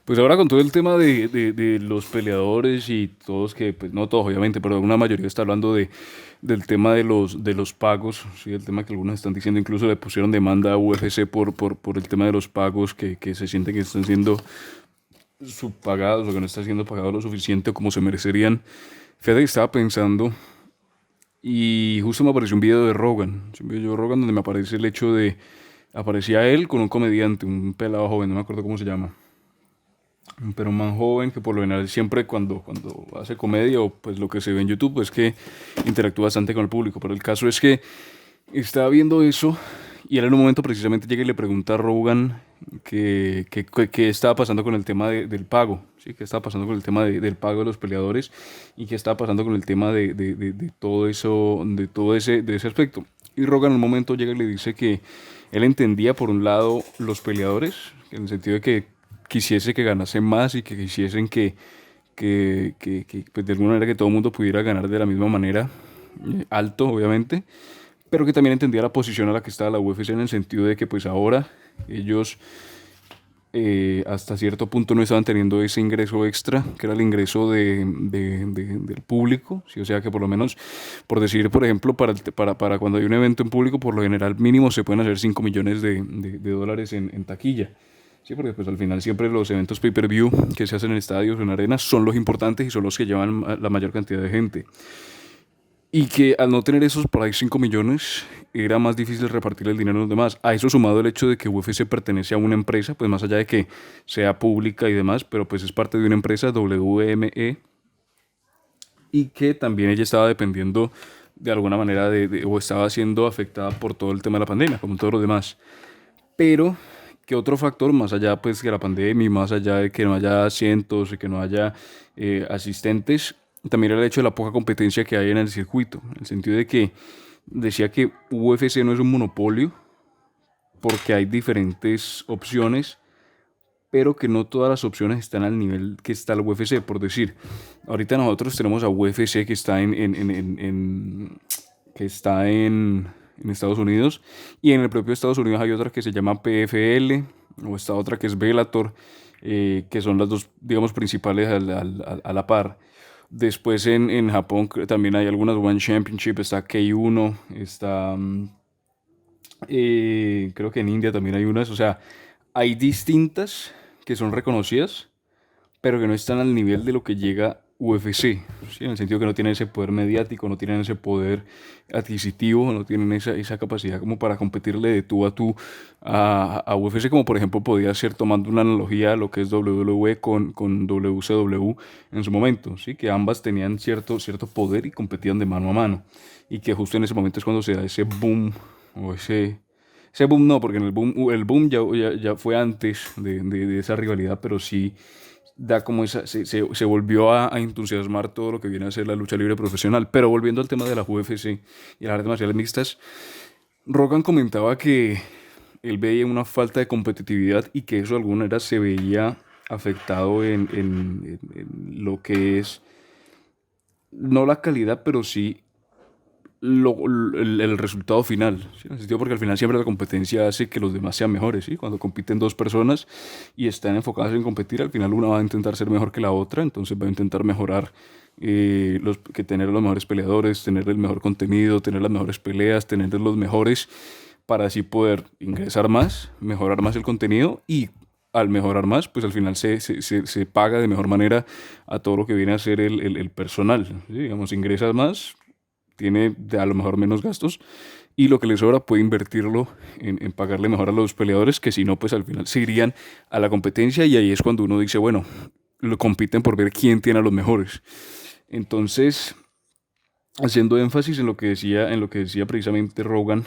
Pues ahora con todo el tema de los peleadores y todos que, pues no todos obviamente, pero una mayoría está hablando del tema de los pagos, sí, el tema que algunos están diciendo, incluso le pusieron demanda a UFC por el tema de los pagos que se sienten que están siendo subpagados o que no están siendo pagados lo suficiente como se merecerían. Fíjate que estaba pensando y justo me apareció un video de Rogan, sí, un video de Rogan donde me aparece el hecho de, aparecía él con un comediante, un pelado joven, no me acuerdo cómo se llama, pero un man joven que por lo general siempre cuando hace comedia o pues lo que se ve en YouTube es que interactúa bastante con el público. Pero el caso es que estaba viendo eso y él en un momento precisamente llega y le pregunta a Rogan qué estaba pasando con el tema del pago, ¿sí? ¿Qué estaba pasando con el tema del pago de los peleadores y qué estaba pasando con el tema de todo eso, de ese aspecto? Y Rogan en un momento llega y le dice que él entendía por un lado los peleadores, en el sentido de que quisiese que ganasen más y que quisiesen pues, de alguna manera que todo el mundo pudiera ganar de la misma manera, alto obviamente, pero que también entendía la posición a la que estaba la UFC en el sentido de que pues ahora ellos hasta cierto punto no estaban teniendo ese ingreso extra, que era el ingreso del público, ¿sí? O sea que por lo menos, por decir, por ejemplo, para cuando hay un evento en público, por lo general mínimo se pueden hacer 5 millones de dólares en taquilla. Sí, porque pues al final siempre los eventos pay-per-view que se hacen en estadios o en arenas son los importantes y son los que llevan la mayor cantidad de gente. Y que al no tener esos por ahí 5 millones, era más difícil repartir el dinero a los demás. A eso sumado el hecho de que UFC pertenece a una empresa, pues más allá de que sea pública y demás, pero pues es parte de una empresa, WME, y que también ella estaba dependiendo de alguna manera o estaba siendo afectada por todo el tema de la pandemia, como todos los demás. Pero que otro factor, más allá pues que la pandemia y más allá de que no haya asientos y que no haya asistentes, también era el hecho de la poca competencia que hay en el circuito, en el sentido de que decía que UFC no es un monopolio porque hay diferentes opciones, pero que no todas las opciones están al nivel que está el UFC. Por decir, ahorita nosotros tenemos a UFC que está que está en Estados Unidos, y en el propio Estados Unidos hay otra que se llama PFL, o está otra que es Bellator, que son las dos, digamos, principales a la par. Después en Japón también hay algunas One Championship, está K1, está creo que en India también hay unas, o sea, hay distintas que son reconocidas, pero que no están al nivel de lo que llega UFC, ¿sí? En el sentido que no tienen ese poder mediático, no tienen ese poder adquisitivo, no tienen esa capacidad como para competirle de tú a tú a UFC, como por ejemplo podía ser tomando una analogía a lo que es WWE con WCW en su momento, ¿sí? Que ambas tenían cierto poder y competían de mano a mano, y que justo en ese momento es cuando se da ese boom, o ese boom no, porque en el boom ya fue antes de esa rivalidad, pero sí da como se volvió a entusiasmar todo lo que viene a ser la lucha libre profesional. Pero volviendo al tema de la UFC y las artes marciales mixtas, Rogan comentaba que él veía una falta de competitividad y que eso de alguna manera se veía afectado en lo que es, no la calidad, pero sí el resultado final, ¿sí? En el sentido porque al final siempre la competencia hace que los demás sean mejores, ¿sí? Cuando compiten dos personas y están enfocadas en competir, al final una va a intentar ser mejor que la otra, entonces va a intentar mejorar, que tener los mejores peleadores, tener el mejor contenido, tener las mejores peleas, tener los mejores, para así poder ingresar más, mejorar más el contenido, y al mejorar más, pues al final se paga de mejor manera a todo lo que viene a ser el personal, ¿sí? Digamos, ingresas más, tiene a lo mejor menos gastos, y lo que le sobra puede invertirlo en pagarle mejor a los peleadores, que si no, pues al final se irían a la competencia, y ahí es cuando uno dice, bueno, lo compiten por ver quién tiene a los mejores. Entonces, haciendo énfasis en lo que decía precisamente Rogan,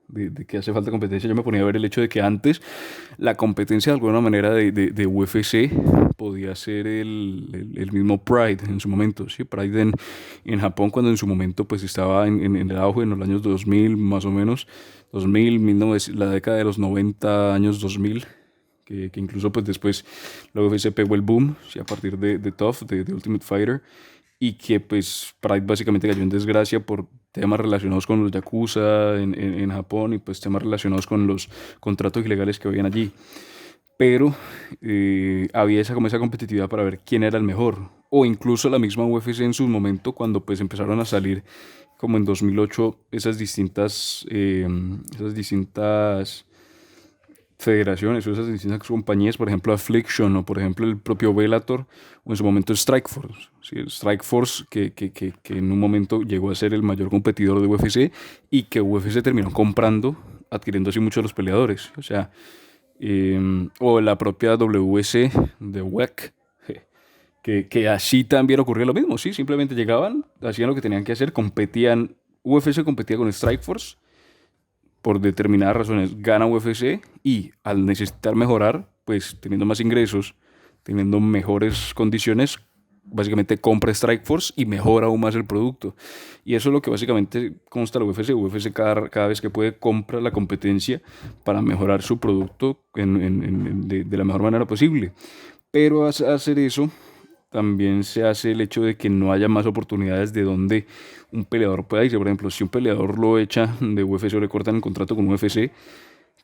de que hace falta competencia, yo me ponía a ver el hecho de que antes la competencia de alguna manera de UFC podía ser el mismo Pride en su momento, ¿sí? Pride en Japón, cuando en su momento pues estaba en el auge en los años 2000 más o menos, 2000, 1900, la década de los 90, años 2000, que incluso pues después la UFC pegó el boom, ¿sí? A partir de TUF, de Ultimate Fighter, y que pues Pride básicamente cayó en desgracia por temas relacionados con los Yakuza en Japón, y pues temas relacionados con los contratos ilegales que habían allí. pero había como esa competitividad para ver quién era el mejor. O incluso la misma UFC en su momento, cuando pues empezaron a salir, como en 2008, esas distintas federaciones o esas distintas compañías, por ejemplo Affliction o por ejemplo el propio Bellator o en su momento Strikeforce. ¿Sí? Strikeforce que en un momento llegó a ser el mayor competidor de UFC y que UFC terminó comprando, adquiriendo así muchos de los peleadores. O sea, o la propia WC de WEC, que así también ocurrió lo mismo, sí, simplemente llegaban, hacían lo que tenían que hacer, competían, UFC competía con Strikeforce, por determinadas razones gana UFC y al necesitar mejorar, pues teniendo más ingresos, teniendo mejores condiciones, básicamente compra Strikeforce y mejora aún más el producto. Y eso es lo que básicamente consta la UFC. UFC cada vez que puede compra la competencia para mejorar su producto de la mejor manera posible. Pero hacer eso también se hace el hecho de que no haya más oportunidades de donde un peleador pueda irse. Por ejemplo, si un peleador lo echa de UFC o le cortan el contrato con UFC,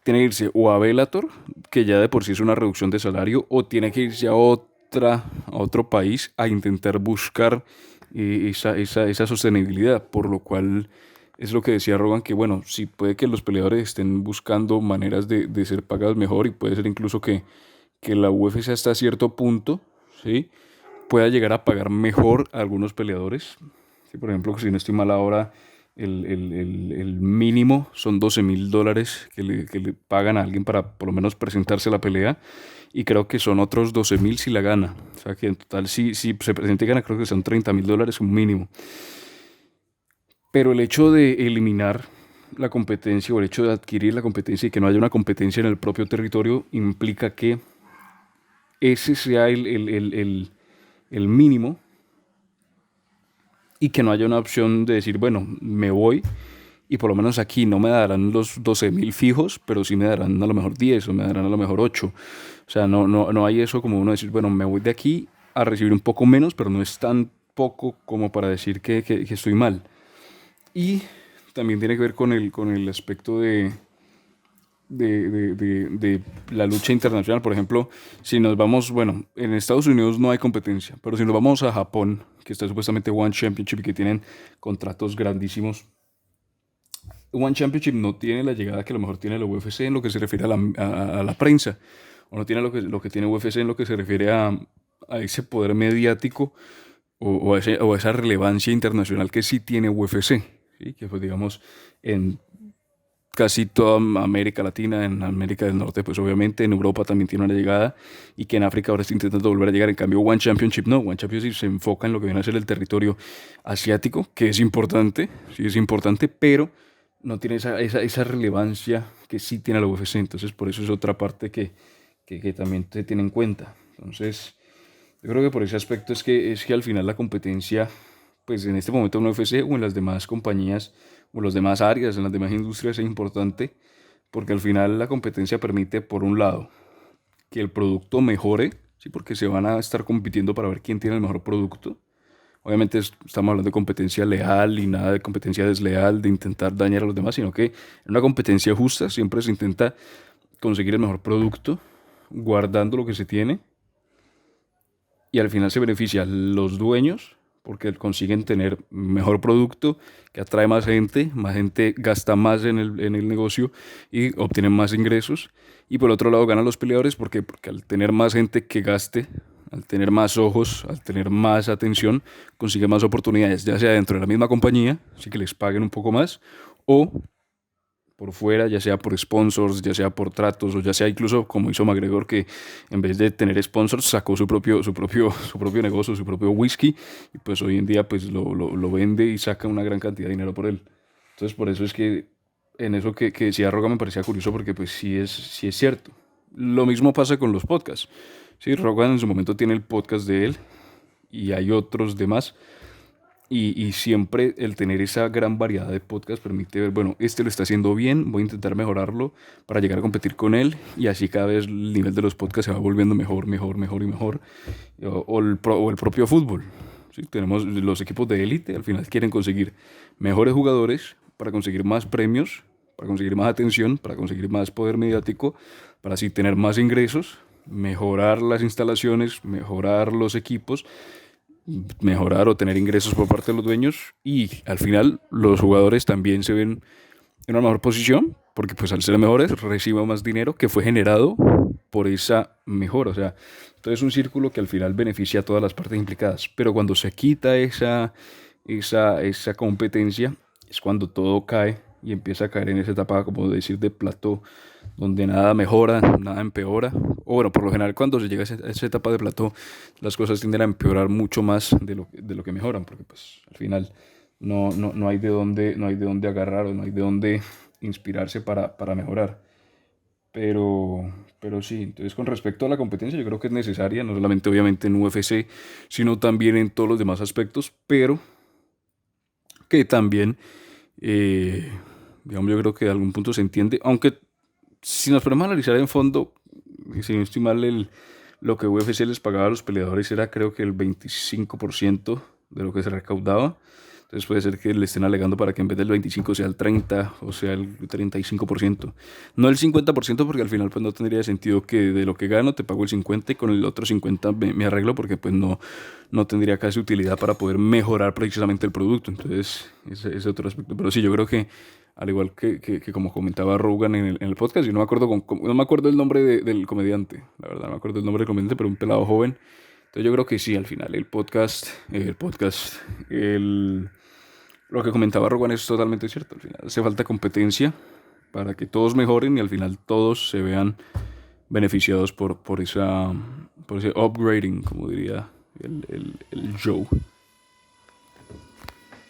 tiene que irse o a Bellator, que ya de por sí es una reducción de salario, o tiene que irse a otro país a intentar buscar esa sostenibilidad, por lo cual es lo que decía Rogan, que bueno, sí puede que los peleadores estén buscando maneras de ser pagados mejor y puede ser incluso que la UFC hasta cierto punto, ¿sí? Pueda llegar a pagar mejor a algunos peleadores. Sí, por ejemplo, si no estoy mal ahora, el mínimo son $12,000 que le pagan a alguien para por lo menos presentarse a la pelea. Y creo que son otros 12,000 si la gana. O sea que en total, si se presenta y gana, creo que son $30,000 un mínimo. Pero el hecho de eliminar la competencia o el hecho de adquirir la competencia y que no haya una competencia en el propio territorio implica que ese sea el mínimo y que no haya una opción de decir, bueno, me voy y por lo menos aquí no me darán los 12,000 fijos, pero sí me darán a lo mejor 10 o me darán a lo mejor 8. O sea, no hay eso como uno decir, bueno, me voy de aquí a recibir un poco menos, pero no es tan poco como para decir que estoy mal. Y también tiene que ver con el aspecto de la lucha internacional. Por ejemplo, si nos vamos, bueno, en Estados Unidos no hay competencia, pero si nos vamos a Japón, que está supuestamente One Championship y que tienen contratos grandísimos, One Championship no tiene la llegada que a lo mejor tiene la UFC en lo que se refiere a la prensa, o no tiene lo que tiene UFC en lo que se refiere a ese poder mediático o a esa relevancia internacional que sí tiene UFC, ¿sí? Que pues digamos en casi toda América Latina, en América del Norte, pues obviamente en Europa también tiene una llegada y que en África ahora está intentando volver a llegar. En cambio, One Championship no, One Championship se enfoca en lo que viene a ser el territorio asiático, que es importante, sí es importante, pero no tiene esa relevancia que sí tiene la UFC. Entonces, por eso es otra parte que también se tiene en cuenta. Entonces, yo creo que por ese aspecto es que al final la competencia, pues en este momento en UFC o en las demás compañías o en las demás áreas, en las demás industrias es importante porque al final la competencia permite, por un lado, que el producto mejore, ¿sí? Porque se van a estar compitiendo para ver quién tiene el mejor producto. Obviamente estamos hablando de competencia leal y nada de competencia desleal, de intentar dañar a los demás, sino que en una competencia justa siempre se intenta conseguir el mejor producto, guardando lo que se tiene y al final se benefician los dueños porque consiguen tener mejor producto que atrae más gente gasta más en el negocio y obtienen más ingresos. Y por otro lado ganan los peleadores porque al tener más gente que gaste, al tener más ojos, al tener más atención, consiguen más oportunidades, ya sea dentro de la misma compañía, así que les paguen un poco más, o por fuera, ya sea por sponsors, ya sea por tratos, o ya sea incluso como hizo McGregor, que en vez de tener sponsors sacó su propio negocio, su propio whisky, y pues hoy en día pues lo vende y saca una gran cantidad de dinero por él. Entonces por eso es que en eso que decía Rogan me parecía curioso porque pues sí es cierto. Lo mismo pasa con los podcasts. Sí, Rogan en su momento tiene el podcast de él y hay otros demás. Y siempre el tener esa gran variedad de podcasts permite ver, bueno, este lo está haciendo bien, voy a intentar mejorarlo para llegar a competir con él y así cada vez el nivel de los podcasts se va volviendo mejor, mejor, mejor y mejor. O el propio fútbol. ¿Sí? Tenemos los equipos de élite, al final quieren conseguir mejores jugadores para conseguir más premios, para conseguir más atención, para conseguir más poder mediático, para así tener más ingresos, mejorar las instalaciones, mejorar los equipos, mejorar o tener ingresos por parte de los dueños, y al final los jugadores también se ven en una mejor posición porque pues al ser mejores reciben más dinero que fue generado por esa mejora. O sea, entonces es un círculo que al final beneficia a todas las partes implicadas, pero cuando se quita esa competencia es cuando todo cae y empieza a caer en esa etapa, como decir, de plató, donde nada mejora, nada empeora. O bueno, por lo general cuando se llega a esa etapa de plató, las cosas tienden a empeorar mucho más de lo que mejoran, porque pues al final no hay de dónde agarrar o no hay de dónde inspirarse para mejorar. Pero sí, entonces con respecto a la competencia yo creo que es necesaria, no solamente obviamente en UFC, sino también en todos los demás aspectos, pero que también, eh, digamos, yo creo que de algún punto se entiende, aunque si nos ponemos a analizar en fondo, si no estoy mal, lo que UFC les pagaba a los peleadores era creo que el 25% de lo que se recaudaba. Entonces puede ser que le estén alegando para que en vez del 25 sea el 30 o sea el 35%. No el 50% porque al final pues no tendría sentido que de lo que gano te pago el 50 y con el otro 50 me arreglo porque pues no tendría casi utilidad para poder mejorar precisamente el producto. Entonces ese es otro aspecto. Pero sí, yo creo que al igual que como comentaba Rogan en el podcast, yo no me acuerdo, no me acuerdo el nombre del comediante, la verdad, no me acuerdo el nombre del comediante, pero un pelado joven. Entonces yo creo que sí, al final lo que comentaba Rogan es totalmente cierto. Al final hace falta competencia para que todos mejoren y al final todos se vean beneficiados por ese upgrading, como diría el Joe.